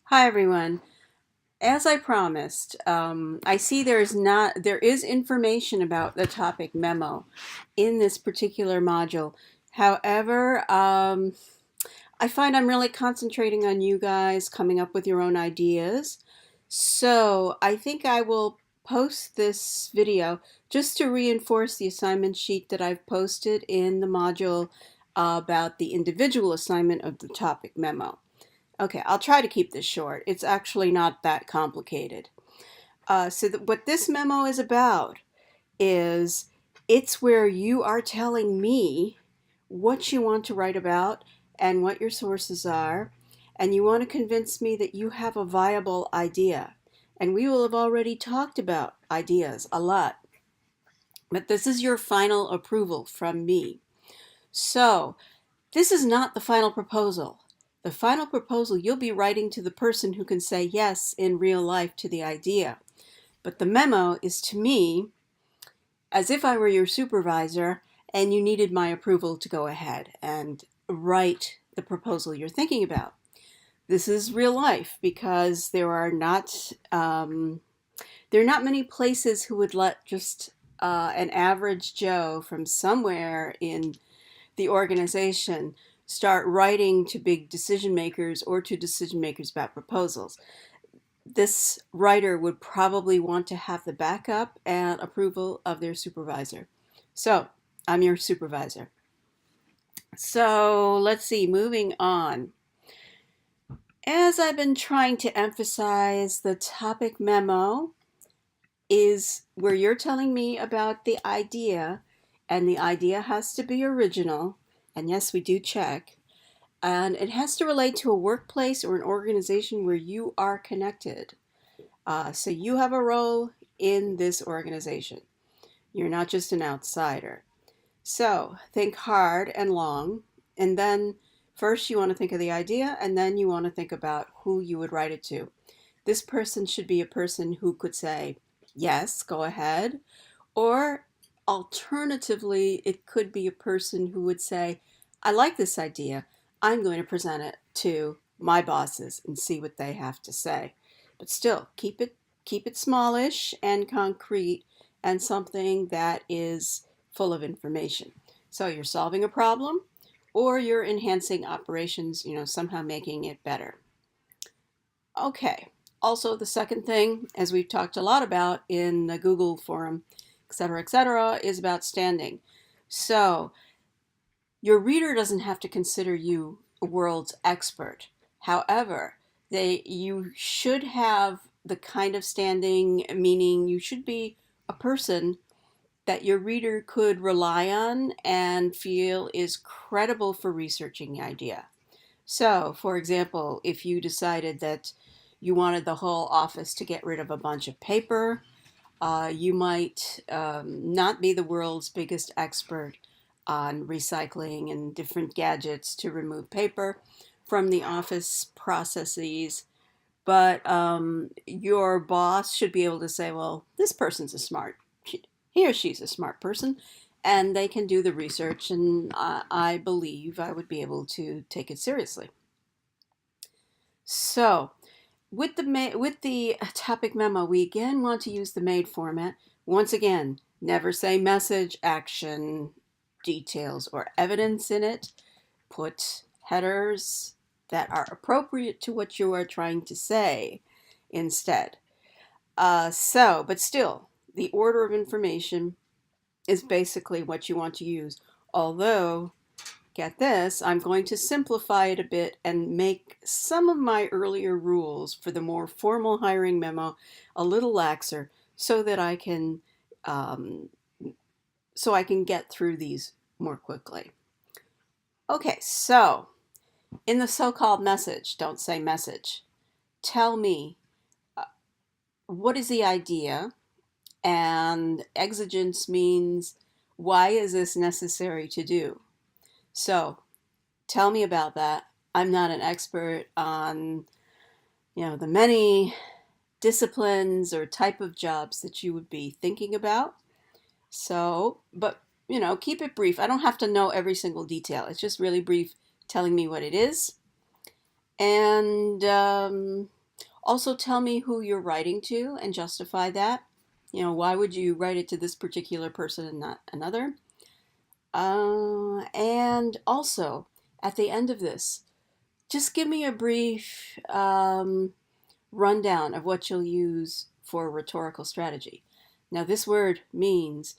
Hi everyone. As I promised, I see there is information about the topic memo in this particular module. However, I find I'm really concentrating on you guys coming up with your own ideas. So I think I will post this video just to reinforce the assignment sheet that I've posted in the module about the individual assignment of the topic memo. Okay, I'll try to keep this short. It's actually not that complicated. What this memo is about is it's where you are telling me what you want to write about and what your sources are, and you want to convince me that you have a viable idea. And we will have already talked about ideas a lot, but this is your final approval from me. So, this is not the final proposal. The final proposal you'll be writing to the person who can say yes in real life to the idea. But the memo is to me as if I were your supervisor and you needed my approval to go ahead and write the proposal you're thinking about. This is real life because there are not many places who would let just an average Joe from somewhere in the organization start writing to big decision makers or to decision makers about proposals. This writer would probably want to have the backup and approval of their supervisor. So I'm your supervisor. So let's see, moving on. As I've been trying to emphasize, the topic memo is where you're telling me about the idea, and the idea has to be original. And yes, we do check. And it has to relate to a workplace or an organization where you are connected. So you have a role in this organization. You're not just an outsider. So think hard and long, and then first you want to think of the idea, and then you want to think about who you would write it to. This person should be a person who could say, yes, go ahead, or alternatively, it could be a person who would say, I like this idea. I'm going to present it to my bosses and see what they have to say. But still, keep it smallish and concrete and something that is full of information. So you're solving a problem or you're enhancing operations, somehow making it better. Okay. Also, the second thing, as we've talked a lot about in the Google forum, et cetera, is about standing. So your reader doesn't have to consider you a world's expert. However, you should have the kind of standing, meaning you should be a person that your reader could rely on and feel is credible for researching the idea. So, for example, if you decided that you wanted the whole office to get rid of a bunch of paper, you might not be the world's biggest expert on recycling and different gadgets to remove paper from the office processes. But your boss should be able to say, well, this person's he or she's a smart person, and they can do the research, and I believe I would be able to take it seriously. So, with the topic memo, we again want to use the made format. Once again, never say message, action, details, or evidence in it. Put headers that are appropriate to what you are trying to say instead. But still, the order of information is basically what you want to use. Although, get this, I'm going to simplify it a bit and make some of my earlier rules for the more formal hiring memo a little laxer so that um, I can get through these more quickly. Okay, so in the so-called message, don't say message. Tell me what is the idea, and exigence means why is this necessary to do? So tell me about that. I'm not an expert on, the many disciplines or type of jobs that you would be thinking about. So, but, keep it brief. I don't have to know every single detail. It's just really brief, telling me what it is. And Also, tell me who you're writing to and justify that. Why would you write it to this particular person and not another? And also, at the end of this, just give me a brief rundown of what you'll use for rhetorical strategy. Now, this word means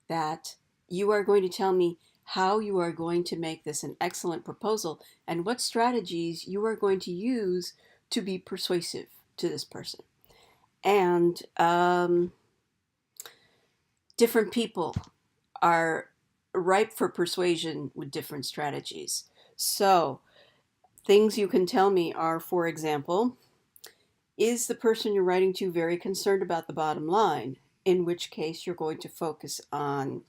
that you are going to tell me how you are going to make this an excellent proposal and what strategies you are going to use to be persuasive to this person. And different people are ripe for persuasion with different strategies. So, things you can tell me are, for example, is the person you're writing to very concerned about the bottom line? In which case, you're going to focus on,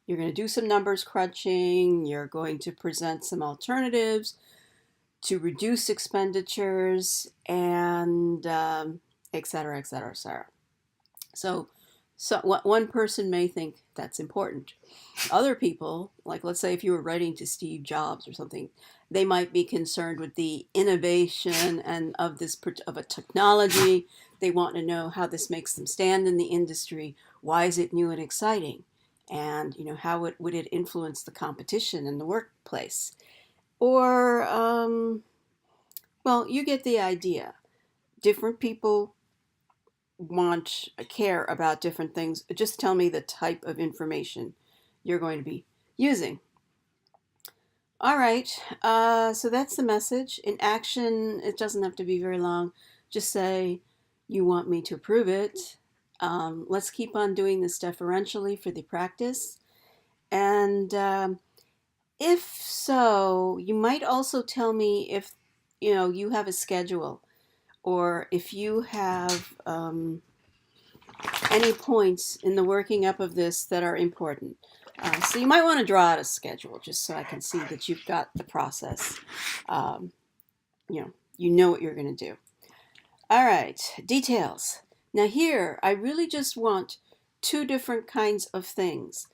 you're going to do some numbers crunching, you're going to present some alternatives to reduce expenditures, and et cetera, et cetera, et cetera. So one person may think that's important. Other people, like let's say if you were writing to Steve Jobs or something, they might be concerned with the innovation and of a technology. They want to know how this makes them stand in the industry. Why is it new and exciting? And how would it influence the competition in the workplace? Or well, you get the idea. Different people care about different things. Just tell me the type of information you're going to be using. All right, so that's the message. In action, it doesn't have to be very long. Just say you want me to approve it. Let's keep on doing this deferentially for the practice. And if so, you might also tell me if you have a schedule, or if you have any points in the working up of this that are important. So you might want to draw out a schedule just so I can see that you've got the process. Um, you know what you're going to do. All right, details. Now here, I really just want two different kinds of things.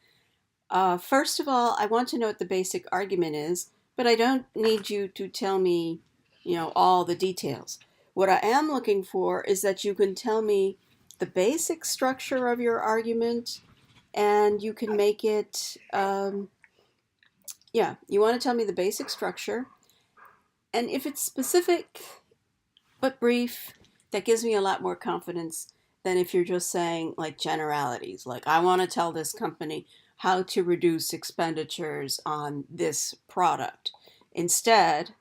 First of all, I want to know what the basic argument is, but I don't need you to tell me, all the details. What I am looking for is that you can tell me the basic structure of your argument, and you can make it, you want to tell me the basic structure. And if it's specific but brief, that gives me a lot more confidence than if you're just saying like generalities, like I want to tell this company how to reduce expenditures on this product. Instead,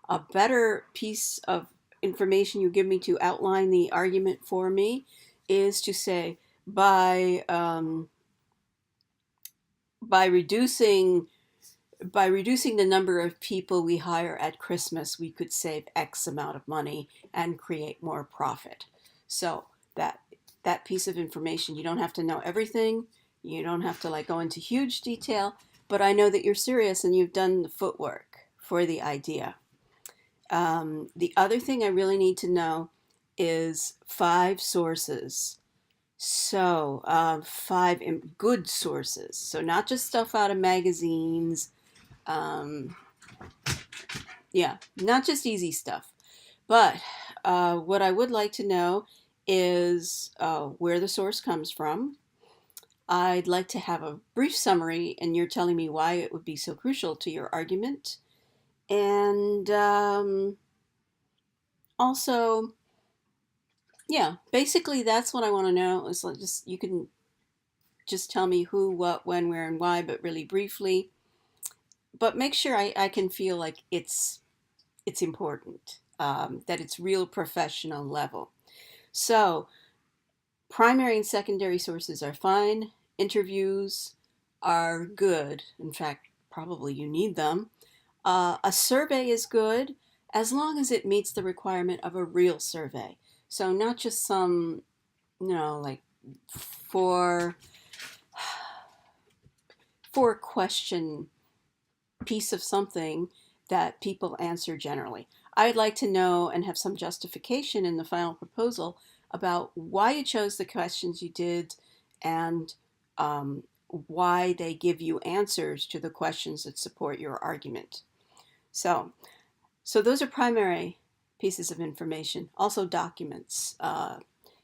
a better piece of information you give me to outline the argument for me is to say, by reducing the number of people we hire at Christmas, we could save X amount of money and create more profit. So that piece of information, you don't have to know everything. You don't have to go into huge detail, but I know that you're serious and you've done the footwork for the idea. The other thing I really need to know is 5 sources. So 5 good sources. So not just stuff out of magazines. Not just easy stuff. But what I would like to know is where the source comes from. I'd like to have a brief summary, and you're telling me why it would be so crucial to your argument. And also, basically that's what I want to know. Is you can just tell me who, what, when, where, and why, but really briefly. But make sure I can feel like it's important, that it's real professional level. So primary and secondary sources are fine. Interviews are good. In fact, probably you need them. A survey is good as long as it meets the requirement of a real survey. So not just some, like four question piece of something that people answer generally. I'd like to know and have some justification in the final proposal about why you chose the questions you did, and why they give you answers to the questions that support your argument. So those are primary pieces of information. Also documents.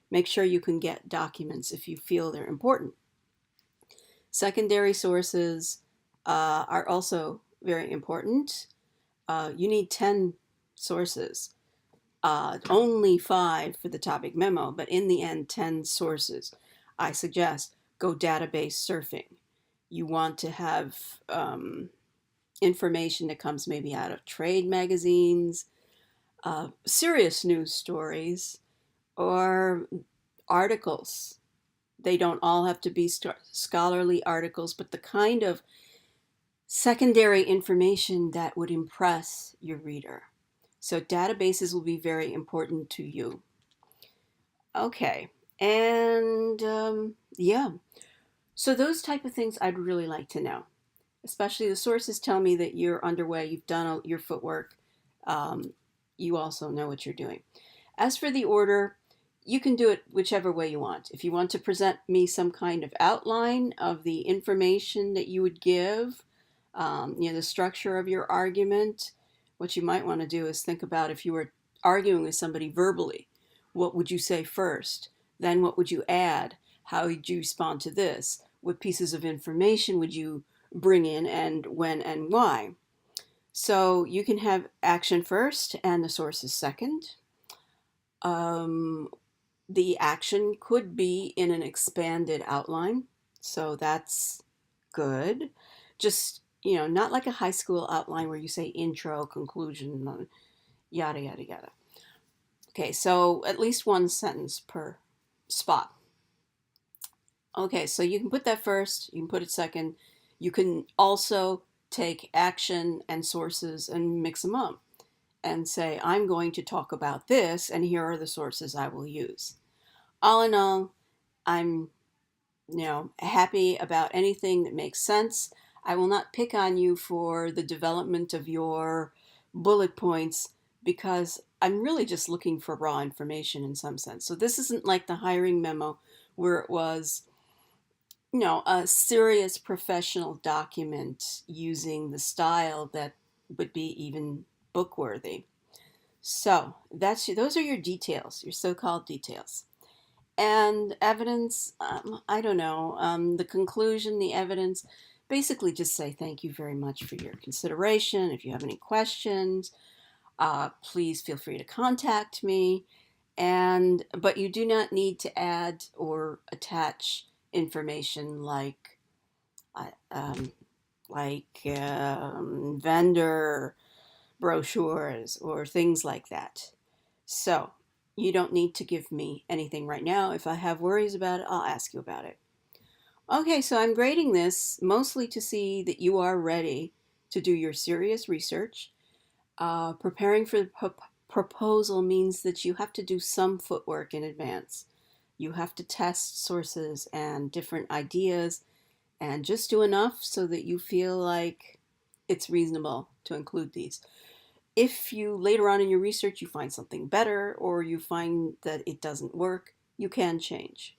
Make sure you can get documents if you feel they're important. Secondary sources are also very important. You need 10 sources. Only 5 for the topic memo, but in the end, 10 sources. I suggest go database surfing. You want to have information that comes maybe out of trade magazines, serious news stories, or articles. They don't all have to be scholarly articles, but the kind of secondary information that would impress your reader. So databases will be very important to you. Okay, and yeah, so those type of things I'd really like to know. Especially the sources tell me that you're underway, you've done your footwork, you also know what you're doing. As for the order, you can do it whichever way you want. If you want to present me some kind of outline of the information that you would give, the structure of your argument, what you might want to do is think about if you were arguing with somebody verbally, what would you say first? Then what would you add? How would you respond to this? What pieces of information would you bring in, and when and why? So you can have action first and the sources second. The action could be in an expanded outline, so that's good. Just, not like a high school outline where you say intro, conclusion, yada, yada, yada. Okay, so at least one sentence per spot. Okay, so you can put that first, you can put it second. You can also take action and sources and mix them up and say, I'm going to talk about this, and here are the sources I will use. All in all, I'm, happy about anything that makes sense. I will not pick on you for the development of your bullet points because I'm really just looking for raw information in some sense. So this isn't like the hiring memo where it was, a serious professional document using the style that would be even book worthy. So those are your details, your so-called details. And evidence, I don't know, the conclusion, the evidence, basically just say thank you very much for your consideration. If you have any questions, please feel free to contact me. But you do not need to add or attach information like vendor brochures or things like that. So you don't need to give me anything right now. If I have worries about it, I'll ask you about it. Okay, so I'm grading this mostly to see that you are ready to do your serious research. Preparing for the proposal means that you have to do some footwork in advance. You have to test sources and different ideas and just do enough so that you feel like it's reasonable to include these. If you later on in your research you find something better or you find that it doesn't work, you can change.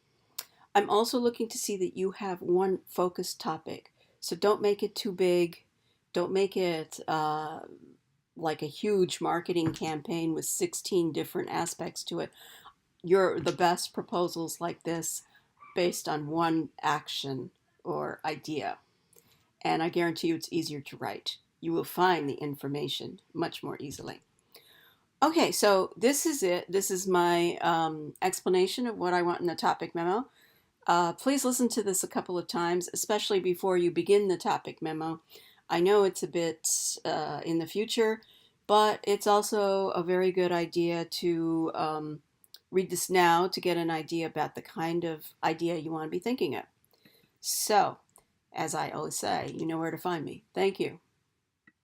I'm also looking to see that you have one focused topic. So don't make it too big. Don't make it like a huge marketing campaign with 16 different aspects to it. You're the best proposals like this based on one action or idea. And I guarantee you it's easier to write. You will find the information much more easily. Okay, so this is it. This is my explanation of what I want in the topic memo. Please listen to this a couple of times, especially before you begin the topic memo. I know it's a bit in the future, but it's also a very good idea to read this now to get an idea about the kind of idea you want to be thinking of. So, as I always say, you know where to find me. Thank you.